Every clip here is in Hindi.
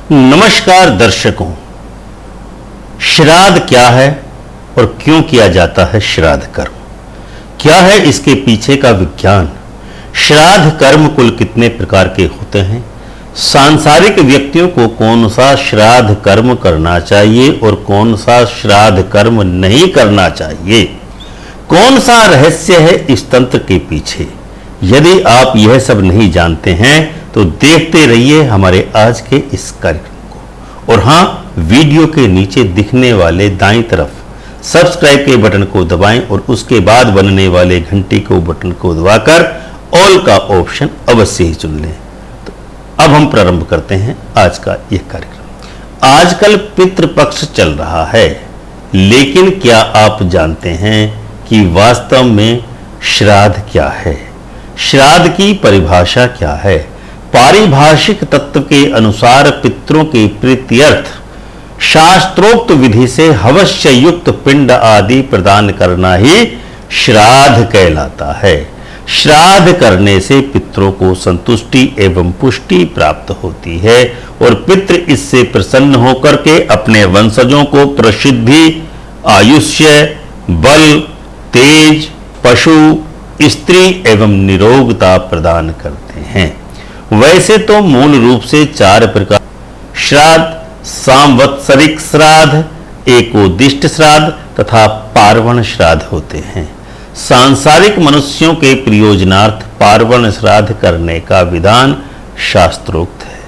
नमस्कार दर्शकों, श्राद्ध क्या है और क्यों किया जाता है श्राद्ध कर्म? क्या है इसके पीछे का विज्ञान? श्राद्ध कर्म कुल कितने प्रकार के होते हैं? सांसारिक व्यक्तियों को कौन सा श्राद्ध कर्म करना चाहिए और कौन सा श्राद्ध कर्म नहीं करना चाहिए? कौन सा रहस्य है इस तंत्र के पीछे? यदि आप यह सब नहीं जानते हैं तो देखते रहिए हमारे आज के इस कार्यक्रम को। और हाँ, वीडियो के नीचे दिखने वाले दाईं तरफ सब्सक्राइब के बटन को दबाएं और उसके बाद बनने वाले घंटी को बटन को दबाकर ऑल का ऑप्शन अवश्य ही चुन लें। तो अब हम प्रारंभ करते हैं आज का यह कार्यक्रम। आजकल पितृपक्ष चल रहा है, लेकिन क्या आप जानते हैं कि वास्तव में श्राद्ध क्या है? श्राद्ध की परिभाषा क्या है? पारिभाषिक तत्व के अनुसार पितरों के प्रीत्यर्थ शास्त्रोक्त विधि से हवस्य युक्त पिंड आदि प्रदान करना ही श्राद्ध कहलाता है। श्राद्ध करने से पितरों को संतुष्टि एवं पुष्टि प्राप्त होती है और पितृ इससे प्रसन्न होकर के अपने वंशजों को प्रसिद्धि, आयुष्य, बल, तेज, पशु, स्त्री एवं निरोगता प्रदान करते हैं। वैसे तो मूल रूप से 4 प्रकार श्राद्ध, सांवत्सरिक श्राद्ध, एकोदिष्ट श्राद्ध तथा पार्वण श्राद्ध होते हैं। सांसारिक मनुष्यों के प्रयोजनार्थ पार्वण श्राद्ध करने का विधान शास्त्रोक्त है।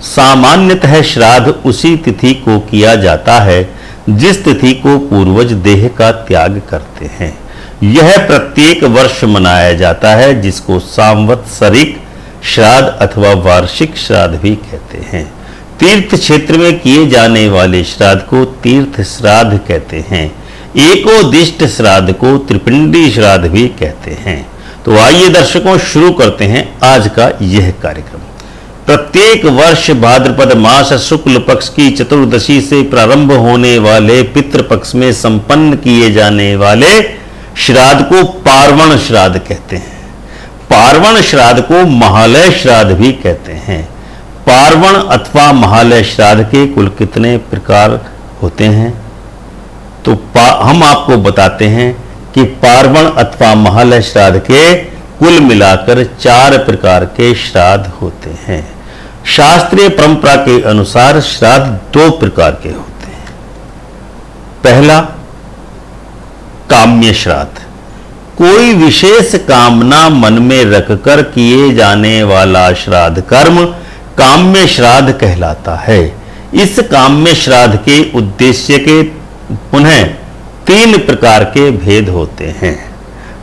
सामान्यतः श्राद्ध उसी तिथि को किया जाता है जिस तिथि को पूर्वज देह का त्याग करते हैं। यह प्रत्येक वर्ष मनाया जाता है, जिसको सांवत्सरिक श्राद्ध अथवा वार्षिक श्राद्ध भी कहते हैं। तीर्थ क्षेत्र में किए जाने वाले श्राद्ध को तीर्थ श्राद्ध कहते हैं। एकोदिष्ट श्राद्ध को त्रिपिंडी श्राद्ध भी कहते हैं। तो आइए दर्शकों, शुरू करते हैं आज का यह कार्यक्रम। प्रत्येक वर्ष भाद्रपद मास शुक्ल पक्ष की चतुर्दशी से प्रारंभ होने वाले पितृपक्ष में संपन्न किए जाने वाले श्राद्ध को पार्वण श्राद्ध कहते हैं। पार्वण श्राद्ध को महालय श्राद्ध भी कहते हैं। पार्वण अथवा महालय श्राद्ध के कुल कितने प्रकार होते हैं? तो हम आपको बताते हैं कि पार्वण अथवा महालय श्राद्ध के कुल मिलाकर 4 प्रकार के श्राद्ध होते हैं। शास्त्रीय परंपरा के अनुसार श्राद्ध 2 प्रकार के होते हैं। पहला, काम्य श्राद्ध। कोई विशेष कामना मन में रखकर किए जाने वाला श्राद्ध कर्म काम्य श्राद्ध कहलाता है। इस काम्य श्राद्ध के उद्देश्य के पुनः 3 प्रकार के भेद होते हैं।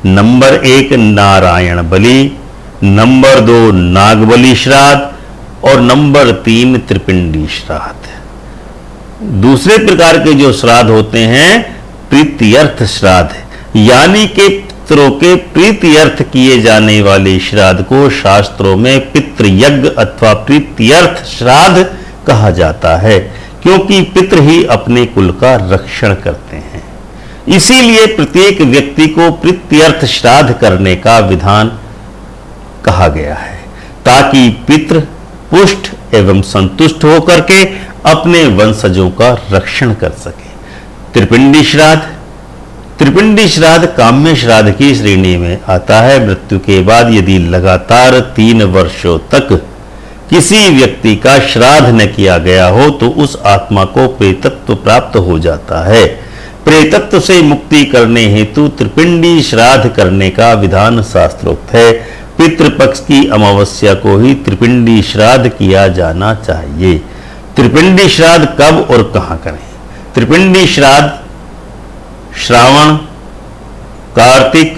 नंबर 1 नारायण बलि, नंबर 2 नागबलि श्राद्ध और नंबर 3 त्रिपिंडी श्राद्ध। दूसरे प्रकार के जो श्राद्ध होते हैं प्रीत्यर्थ श्राद्ध, यानी कि पितरों के प्रीत्यर्थ किए जाने वाले श्राद्ध को शास्त्रों में पितृयज्ञ अथवा प्रीत्यर्थ श्राद्ध कहा जाता है, क्योंकि पितृ ही अपने कुल का रक्षण करते हैं। इसीलिए प्रत्येक व्यक्ति को प्रीत्यर्थ श्राद्ध करने का विधान कहा गया है, ताकि पितृ पुष्ट एवं संतुष्ट होकर के अपने वंशजों का रक्षण कर सके। त्रिपिंडी श्राद्ध। त्रिपिंडी श्राद्ध काम्य श्राद्ध की श्रेणी में आता है। मृत्यु के बाद यदि लगातार 3 वर्षों तक किसी व्यक्ति का श्राद्ध न किया गया हो तो उस आत्मा को प्रेतत्व प्राप्त हो जाता है। प्रेतत्व से मुक्ति करने हेतु त्रिपिंडी श्राद्ध करने का विधान शास्त्रोक्त है। पितृपक्ष की अमावस्या को ही त्रिपिंडी श्राद्ध किया जाना चाहिए। त्रिपिंडी श्राद्ध कब और कहां करें? त्रिपिंडी श्राद्ध श्रावण, कार्तिक,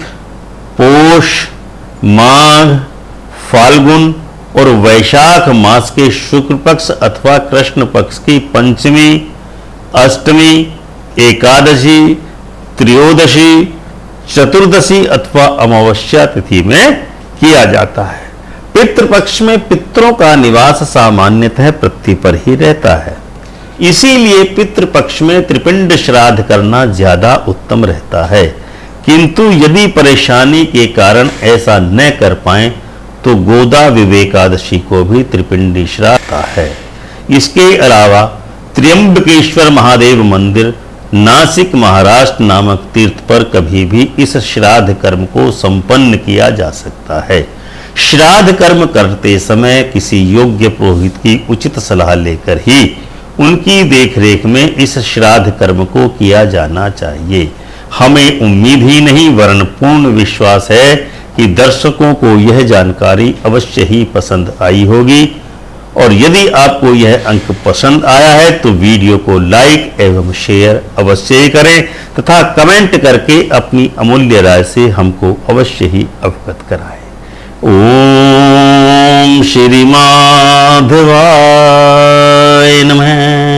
पोष, माघ, फाल्गुन और वैशाख मास के शुक्ल पक्ष अथवा कृष्ण पक्ष की पंचमी, अष्टमी, एकादशी, त्रयोदशी, चतुर्दशी अथवा अमावस्या तिथि में किया जाता है। पितृपक्ष में पितरों का निवास सामान्यतः पृथ्वी पर ही रहता है। इसीलिए पितृपक्ष में त्रिपिंड श्राद्ध करना ज्यादा उत्तम रहता है। किंतु यदि परेशानी के कारण ऐसा न कर पाए तो गोदा विवेकादशी को भी त्रिपिंडी श्राद्ध है। इसके अलावा त्र्यंबकेश्वर महादेव मंदिर, नासिक महाराष्ट्र नामक तीर्थ पर कभी भी इस श्राद्ध कर्म को संपन्न किया जा सकता है। श्राद्ध कर्म करते समय किसी योग्य पुरोहित की उचित सलाह लेकर ही उनकी देखरेख में इस श्राद्ध कर्म को किया जाना चाहिए। हमें उम्मीद ही नहीं वरन पूर्ण विश्वास है कि दर्शकों को यह जानकारी अवश्य ही पसंद आई होगी, और यदि आपको यह अंक पसंद आया है तो वीडियो को लाइक एवं शेयर अवश्य ही करें तथा कमेंट करके अपनी अमूल्य राय से हमको अवश्य ही अवगत कराएं। ओम श्री माधवाय नमः।